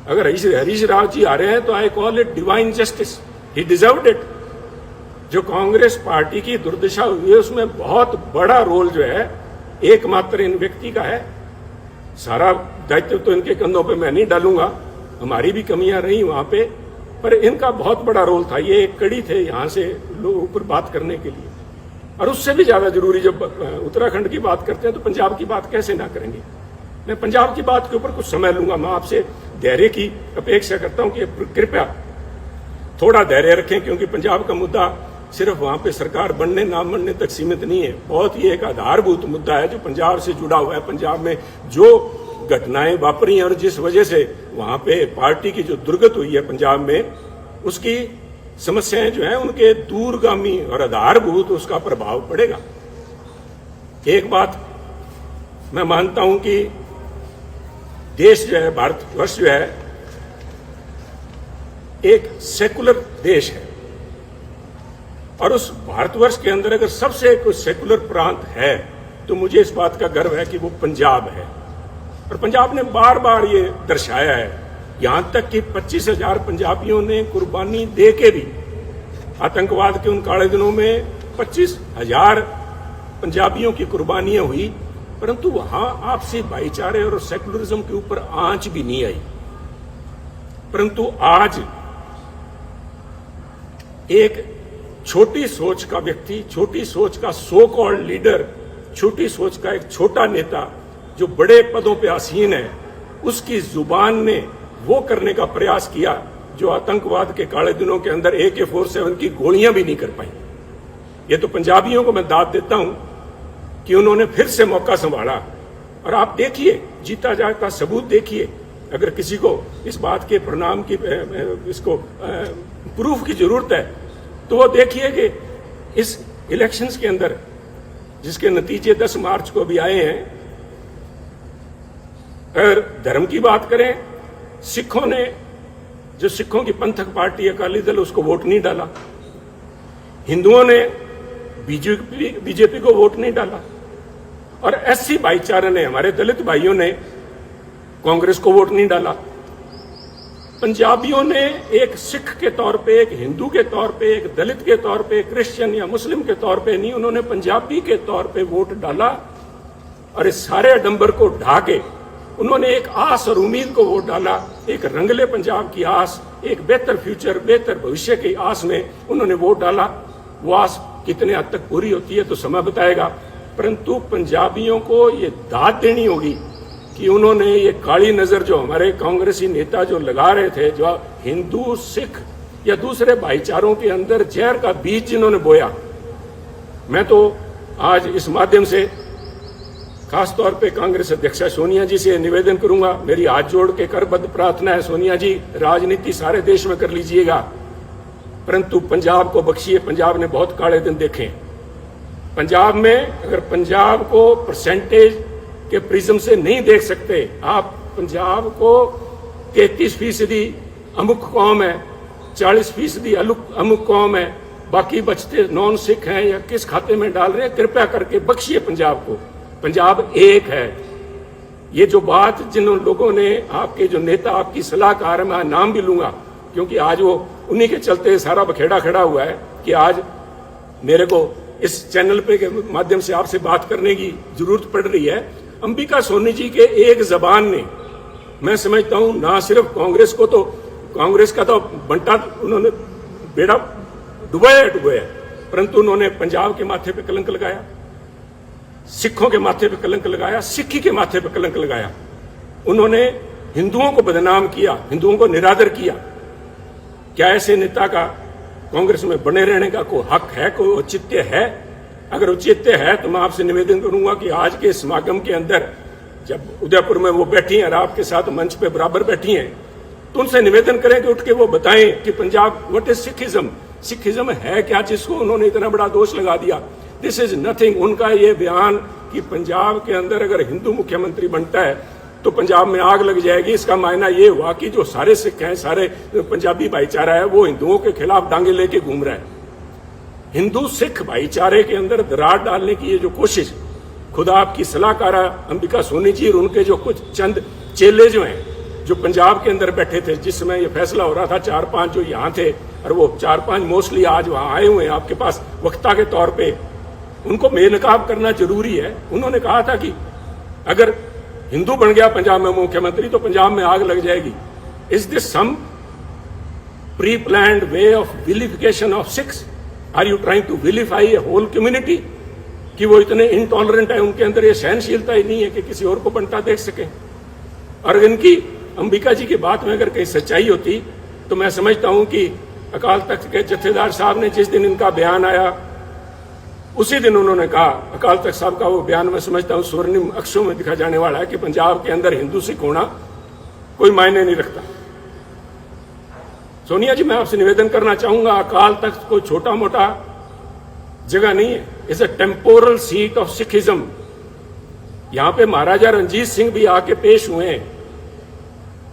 अगर हरीश राव जी आ रहे हैं तो I call it divine justice, he deserved it. जो कांग्रेस पार्टी की दुर्दशा हुई है उसमें बहुत बड़ा रोल जो है एकमात्र इन व्यक्ति का है। सारा दायित्व तो इनके कंधों पे मैं नहीं डालूंगा, हमारी भी कमियां रही वहां पे, पर इनका बहुत बड़ा रोल था। ये एक कड़ी थे यहां से लोगों पर बात करने के लिए। और उससे भी ज्यादा जरूरी, जब उत्तराखंड की बात करते हैं तो पंजाब की बात कैसे ना करेंगे। मैं पंजाब की बात के ऊपर कुछ समय लूंगा। मैं आपसे धैर्य की अपेक्षा करता हूं कि कृपया थोड़ा धैर्य रखें, क्योंकि पंजाब का मुद्दा सिर्फ वहां पे सरकार बनने ना बनने तक सीमित नहीं है। बहुत ही एक आधारभूत मुद्दा है जो पंजाब से जुड़ा हुआ है। पंजाब में जो घटनाएं वापरी हैं और जिस वजह से वहां पे पार्टी की जो दुर्गत हुई है पंजाब में, उसकी समस्याएं जो हैं उनके दूरगामी और आधारभूत उसका प्रभाव पड़ेगा। एक बात मैं मानता हूं कि देश जो है, भारतवर्ष जो है, एक सेकुलर देश है, और उस भारतवर्ष के अंदर अगर सबसे कोई सेकुलर प्रांत है तो मुझे इस बात का गर्व है कि वो पंजाब है। और पंजाब ने बार बार ये दर्शाया है, यहां तक कि 25,000 पंजाबियों ने कुर्बानी दे के भी, आतंकवाद के उन काले दिनों में 25,000 पंजाबियों की कुर्बानियां हुई, परंतु वहां आपसी भाईचारे और सेकुलरिज्म के ऊपर आंच भी नहीं आई। परंतु आज एक छोटी सोच का व्यक्ति, छोटी सोच का सो कॉल्ड लीडर, छोटी सोच का एक छोटा नेता जो बड़े पदों पे आसीन है, उसकी जुबान ने वो करने का प्रयास किया जो आतंकवाद के काले दिनों के अंदर AK-47 की गोलियां भी नहीं कर पाई। ये तो पंजाबियों को मैं दाद देता हूं कि उन्होंने फिर से मौका संभाला। और आप देखिए, जीता जागता सबूत देखिए। अगर किसी को इस बात के परिणाम की, इसको प्रूफ की जरूरत है तो वो देखिए कि इस इलेक्शंस के अंदर जिसके नतीजे 10 मार्च को भी आए हैं, अगर धर्म की बात करें, सिखों ने, जो सिखों की पंथक पार्टी अकाली दल, उसको वोट नहीं डाला। हिंदुओं ने बीजेपी को वोट नहीं डाला, और SC भाईचारे ने, हमारे दलित भाइयों ने कांग्रेस को वोट नहीं डाला। पंजाबियों ने एक सिख के तौर पे, एक हिंदू के तौर पे, एक दलित के तौर पे, क्रिश्चियन या मुस्लिम के तौर पे नहीं, उन्होंने पंजाबी के तौर पे वोट डाला। और इस सारे आडंबर को ढा के उन्होंने एक आस और उम्मीद को वोट डाला, एक रंगले पंजाब की आस, एक बेहतर फ्यूचर, बेहतर भविष्य की आस में उन्होंने वोट डाला। वो आस कितने हद तक पूरी होती है तो समय बताएगा, परंतु पंजाबियों को ये दाद देनी होगी कि उन्होंने ये काली नजर जो हमारे कांग्रेसी नेता जो लगा रहे थे, जो हिंदू, सिख या दूसरे भाईचारों के अंदर जहर का बीज जिन्होंने बोया, मैं तो आज इस माध्यम से खासतौर पे कांग्रेस अध्यक्षा सोनिया जी से निवेदन करूंगा, मेरी हाथ जोड़ के करबद्ध प्रार्थना है, सोनिया जी, राजनीति सारे देश में कर लीजिएगा, परंतु पंजाब को बख्शिए। पंजाब ने बहुत काले दिन देखे। पंजाब में अगर पंजाब को परसेंटेज के प्रिज्म से नहीं देख सकते आप, पंजाब को 33% अमुक कौम है, 40% अमुक कौम है, बाकी बचते नॉन सिख हैं या किस खाते में डाल रहे हैं, कृपया करके बख्शिए पंजाब को। पंजाब एक है। ये जो बात जिन लोगों ने, आपके जो नेता, आपकी सलाहकार है, मैं नाम भी लूंगा क्योंकि आज वो उन्हीं के चलते सारा बखेड़ा खड़ा हुआ है कि आज मेरे को इस चैनल पे के माध्यम से आपसे बात करने की जरूरत पड़ रही है। अंबिका सोनी जी के एक जबान ने, मैं समझता हूं, ना सिर्फ कांग्रेस को, तो कांग्रेस का तो बंटा उन्होंने बेड़ा डुबाया, परंतु उन्होंने पंजाब के माथे पे कलंक लगाया, सिखों के माथे पे कलंक लगाया, सिक्खी के माथे पे कलंक लगाया। उन्होंने हिंदुओं को बदनाम किया, हिंदुओं को निरादर किया। क्या ऐसे नेता का कांग्रेस में बने रहने का कोई हक है, कोई औचित्य है? अगर औचित्य है तो मैं आपसे निवेदन करूंगा कि आज के समागम के अंदर, जब उदयपुर में वो बैठी हैं और आपके साथ मंच पे बराबर बैठी हैं, तो उनसे निवेदन करें कि उठ के वो बताएं कि Punjab, what is Sikhism, Sikhism है क्या, जिसको उन्होंने इतना बड़ा दोष लगा दिया। This is nothing. उनका ये बयान कि पंजाब के अंदर अगर हिंदू मुख्यमंत्री बनता है तो पंजाब में आग लग जाएगी, इसका मायना ये हुआ कि जो सारे सिख हैं, सारे पंजाबी भाईचारा है, वो हिंदुओं के खिलाफ डांगे लेके घूम रहा है। हिंदू सिख भाईचारे के अंदर दरार डालने की ये जो कोशिश, खुदा आपकी सलाहकारा अंबिका सोनी जी और उनके जो कुछ चंद चेले जो हैं, जो पंजाब के अंदर बैठे थे जिस समय ये फैसला हो रहा था, 4-5 जो यहाँ थे, और वो 4-5 मोस्टली आज वहाँ आए हुए हैं आपके पास वक्ता के तौर पे, उनको बेनकाब करना जरूरी है। उन्होंने कहा था कि अगर हिंदू बन गया पंजाब में मुख्यमंत्री तो पंजाब में आग लग जाएगी। Is this some pre planned way of vilification of Sikhs? Are you trying to vilify a whole community? कि वो इतने इनटॉलरेंट है, उनके अंदर ये सहनशीलता ही नहीं है कि किसी और को बनता देख सके। और इनकी अंबिका जी की बात में अगर कहीं सच्चाई होती तो मैं समझता हूं कि अकाल तख्त के जत्थेदार साहब ने जिस दिन इनका बयान आया उसी दिन उन्होंने कहा, अकाल तख्त साहब का वो बयान मैं समझता हूं स्वर्णिम अक्षरों में दिखा जाने वाला है कि पंजाब के अंदर हिंदू सिख होना कोई मायने नहीं रखता। सोनिया जी, मैं आपसे निवेदन करना चाहूंगा, अकाल तख्त कोई छोटा मोटा जगह नहीं है, it's a temporal seat of Sikhism. यहां पे महाराजा रणजीत सिंह भी आके पेश हुए हैं।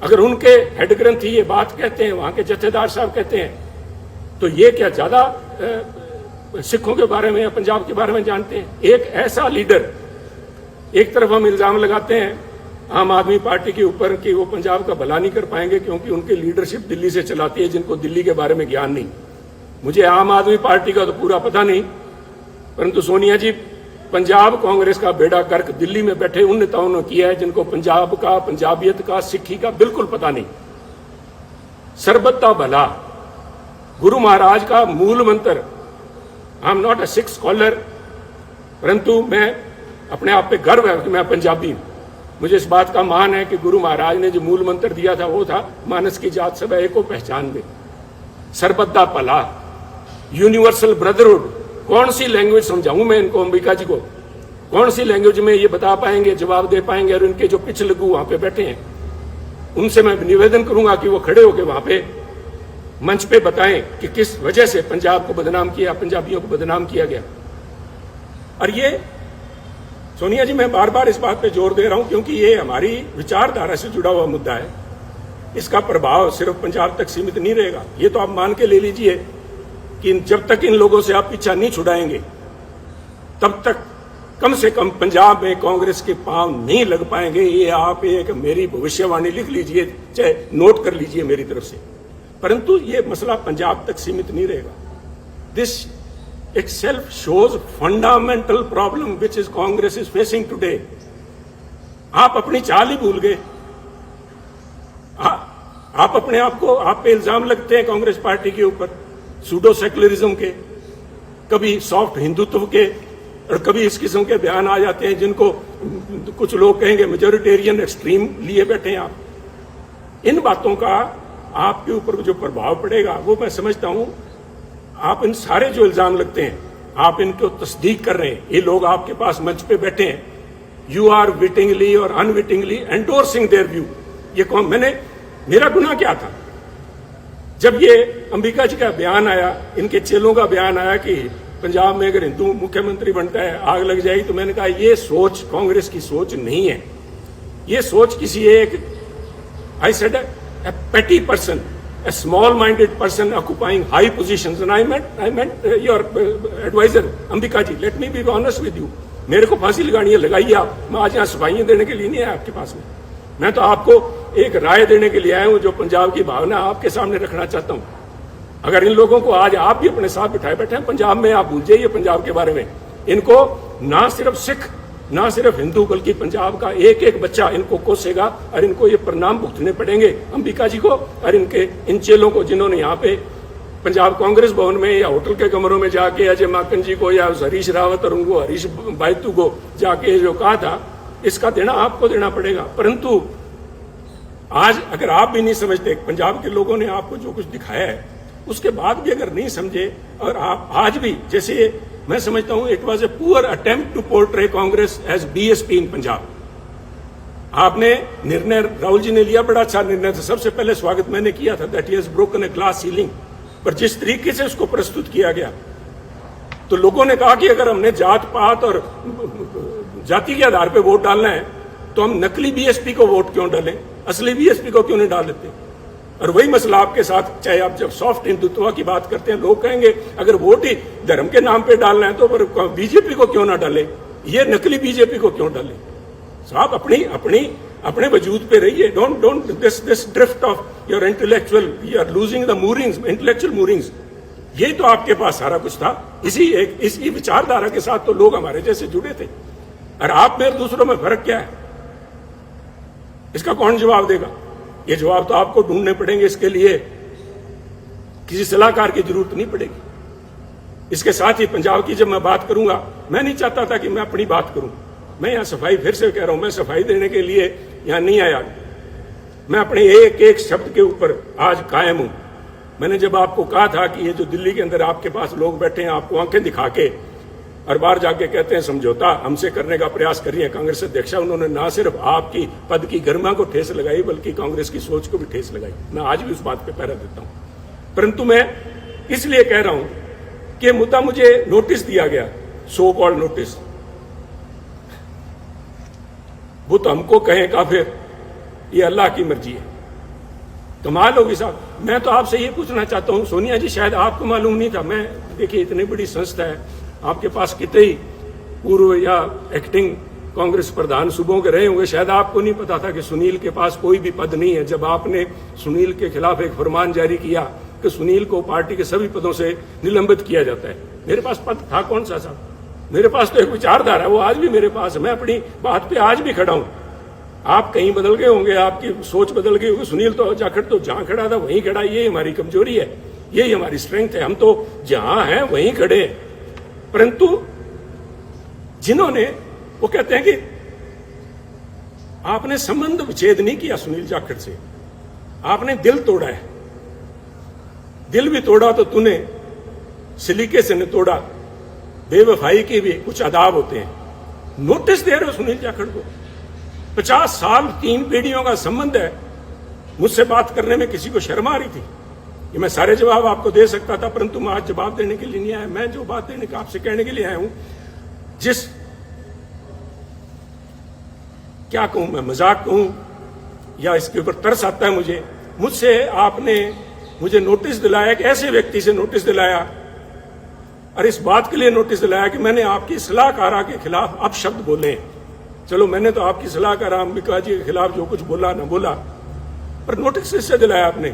अगर उनके हेड ग्रंथी ये बात कहते हैं, वहां के जत्थेदार साहब कहते हैं, तो ये क्या ज्यादा सिखों के बारे में या पंजाब के बारे में जानते हैं? एक ऐसा लीडर, एक तरफ हम इल्जाम लगाते हैं आम आदमी पार्टी के ऊपर कि वो पंजाब का भला नहीं कर पाएंगे क्योंकि उनकी लीडरशिप दिल्ली से चलाती है, जिनको दिल्ली के बारे में ज्ञान नहीं। मुझे आम आदमी पार्टी का तो पूरा पता नहीं, परंतु सोनिया जी, पंजाब कांग्रेस का बेड़ा गर्क दिल्ली में बैठे उन नेताओं ने किया है जिनको पंजाब का, पंजाबियत का, सिक्खी का बिल्कुल पता नहीं। सरबत का भला गुरु महाराज का मूल मंत्र। I am not a Sikh scholar, परंतु मैं अपने आप पे गर्व है कि मैं पंजाबी हूं। मुझे इस बात का मान है कि गुरु महाराज ने जो मूल मंत्र दिया था वो था, मानस की जात सब एक को पहचान दे, सरबत का भला, यूनिवर्सल ब्रदरहुड। कौन सी लैंग्वेज समझाऊं मैं इनको, अंबिका जी को? कौन सी लैंग्वेज में ये बता पाएंगे, जवाब दे पाएंगे? और इनके जो पिछलगू वहां पे बैठे हैं उनसे मैं निवेदन करूंगा कि वो खड़े होकर वहां पे मंच पे बताएं कि किस वजह से पंजाब को बदनाम किया, पंजाबियों को बदनाम किया गया। और ये सोनिया जी, मैं बार बार इस बात पे जोर दे रहा हूं क्योंकि ये हमारी विचारधारा से जुड़ा हुआ मुद्दा है। इसका प्रभाव सिर्फ पंजाब तक सीमित नहीं रहेगा। ये तो आप मान के ले लीजिए कि जब तक इन लोगों से आप पीछा नहीं छुड़ाएंगे तब तक कम से कम पंजाब में कांग्रेस के पांव नहीं लग पाएंगे। ये आप एक मेरी भविष्यवाणी लिख लीजिए, चाहे नोट कर लीजिए मेरी तरफ से। परंतु ये मसला पंजाब तक सीमित नहीं रहेगा। This itself shows fundamental problem which is Congress is facing today. आप अपनी चाल ही भूल गए। आप अपने आप को, आप पे इल्जाम लगते हैं कांग्रेस पार्टी के ऊपर सूडो सेकुलरिज्म के, कभी सॉफ्ट हिंदुत्व के, और कभी इस किस्म के बयान आ जाते हैं जिनको कुछ लोग कहेंगे मेजोरिटेरियन एक्सट्रीम लिए बैठे हैं आप। इन बातों का आपके ऊपर जो प्रभाव पड़ेगा वो मैं समझता हूं, आप इन सारे जो इल्जाम लगते हैं आप इनको तस्दीक कर रहे हैं। ये लोग आपके पास मंच पे बैठे हैं, यू आर विटिंगली और अनविटिंगली एंडोर्सिंग देयर व्यू। ये कौन? मेरा गुनाह क्या था? जब ये अंबिका जी का बयान आया, इनके चेलों का बयान आया कि पंजाब में अगर हिंदू मुख्यमंत्री बनता है आग लग जाएगी, तो मैंने कहा ये सोच कांग्रेस की सोच नहीं है। ये सोच किसी एक, आई सेड ए पेटी person, a small-minded person occupying high positions, and I meant your advisor, Ambika ji. Let me be honest with you. मेरे को फांसी लगानी है, लगाइए आप। मैं आज यहाँ सफाइयाँ देने के लिए नहीं आया आपके पास में। मैं तो आपको एक राय देने के लिए आया हूँ जो पंजाब की भावना आपके सामने रखना चाहता हूँ। अगर इन लोगों को आज आप भी अपने साथ बिठाए बैठे हैं पंजाब में, आप भूल जाइए पंजाब के बारे में। इनको ना सिर्फ सिख, ना सिर्फ हिंदू, बल्कि पंजाब का एक एक बच्चा इनको कोसेगा और इनको ये परिणाम भुगतने पड़ेंगे, अंबिका जी को और इनके इन चेलों को, जिन्होंने यहाँ पे पंजाब कांग्रेस भवन में या होटल के कमरों में जाके अजय माकन जी को या हरीश रावत और उनको हरीश बायतू को जाके जो कहा था, इसका देना आपको देना पड़ेगा। परंतु आज अगर आप भी नहीं समझते, पंजाब के लोगों ने आपको जो कुछ दिखाया है उसके बाद भी अगर नहीं समझे, और आप आज भी, जैसे मैं समझता हूं it was a poor attempt to portray Congress as BSP in Punjab. आपने निर्णय, राहुल जी ने लिया, बड़ा अच्छा निर्णय था, सबसे पहले स्वागत मैंने किया था, that he has broken a glass ceiling. पर जिस तरीके से उसको प्रस्तुत किया गया, तो लोगों ने कहा कि अगर हमने जात पात और जाति के आधार पर वोट डालना है तो हम नकली बीएसपी को वोट क्यों डालें, असली बीएसपी को क्यों नहीं डाल देते? और वही मसला आपके साथ, चाहे आप जब सॉफ्ट हिंदुत्व की बात करते हैं, लोग कहेंगे अगर वोट ही धर्म के नाम पे डालना है तो फिर बीजेपी को क्यों ना डाले, ये नकली बीजेपी को क्यों डाले? साहब अपनी अपने वजूद पे रहिए। Don't this drift of your intellectual, you are losing the moorings, intellectual moorings. ये तो आपके पास सारा कुछ था, इसी विचारधारा के साथ तो लोग हमारे जैसे जुड़े थे। और आप में दूसरों में फर्क क्या है, इसका कौन जवाब देगा? ये जवाब तो आपको ढूंढने पड़ेंगे। इसके लिए किसी सलाहकार की जरूरत नहीं पड़ेगी। इसके साथ ही पंजाब की जब मैं बात करूंगा, मैं नहीं चाहता था कि मैं अपनी बात करूं। मैं यहां सफाई, फिर से कह रहा हूं, मैं सफाई देने के लिए यहां नहीं आया। मैं अपने एक एक शब्द के ऊपर आज कायम हूं। मैंने जब आपको कहा था कि ये जो दिल्ली के अंदर आपके पास लोग बैठे हैं, आपको आंखें दिखा के और बाहर जाके कहते हैं समझौता हमसे करने का प्रयास कर रही है कांग्रेस अध्यक्षा, उन्होंने ना सिर्फ आपकी पद की गरिमा को ठेस लगाई बल्कि कांग्रेस की सोच को भी ठेस लगाई। मैं आज भी उस बात पे पहरा देता हूं। परंतु मैं इसलिए कह रहा हूं कि मुद्दा मुझे नोटिस दिया गया, सो कॉल्ड नोटिस, वो तो हमको कहें काफिर, ये अल्लाह की मर्जी है। कमाल होगी साहब। मैं तो आपसे ये पूछना चाहता हूं, सोनिया जी शायद आपको मालूम नहीं था, मैं देखिए इतनी बड़ी संस्था है, आपके पास कितने ही पूर्व या एक्टिंग कांग्रेस प्रधान सूबों के रहे होंगे, शायद आपको नहीं पता था कि सुनील के पास कोई भी पद नहीं है। जब आपने सुनील के खिलाफ एक फरमान जारी किया कि सुनील को पार्टी के सभी पदों से निलंबित किया जाता है, मेरे पास पद था कौन सा साहब? मेरे पास तो एक विचारधारा है, वो आज भी मेरे पास है। मैं अपनी बात पे आज भी खड़ा हूं। आप कहीं बदल गए होंगे, आपकी सोच बदल गई होगी। सुनील तो जाखड़ तो जहां खड़ा था वहीं खड़ा। ये हमारी कमजोरी है, यही हमारी स्ट्रेंथ है। हम तो जहां हैं वहीं खड़े हैं। परंतु जिन्होंने, वो कहते हैं कि आपने संबंध विच्छेद नहीं किया सुनील जाखड़ से, आपने दिल तोड़ा है। दिल भी तोड़ा तो तूने सलीके से न तोड़ा, बेवफाई के भी कुछ आदाब होते हैं। नोटिस दे रहे हो सुनील जाखड़ को, 50 साल 3 पीढ़ियों का संबंध है। मुझसे बात करने में किसी को शर्म आ रही थी? ये मैं सारे जवाब आपको दे सकता था, परंतु मैं आज जवाब देने के लिए नहीं आया। मैं जो बात देने का आपसे कहने के लिए आया हूं, जिस, क्या कहूं मैं, मजाक कहूं या इसके ऊपर तरस आता है मुझे, मुझसे आपने मुझे नोटिस दिलाया, कि ऐसे व्यक्ति से नोटिस दिलाया, और इस बात के लिए नोटिस दिलाया कि मैंने आपकी सलाहकारा के खिलाफ अपशब्द बोले। चलो मैंने तो आपकी सलाहकार अंबिका जी के खिलाफ जो कुछ बोला ना बोला, पर नोटिस इससे दिलाया आपने।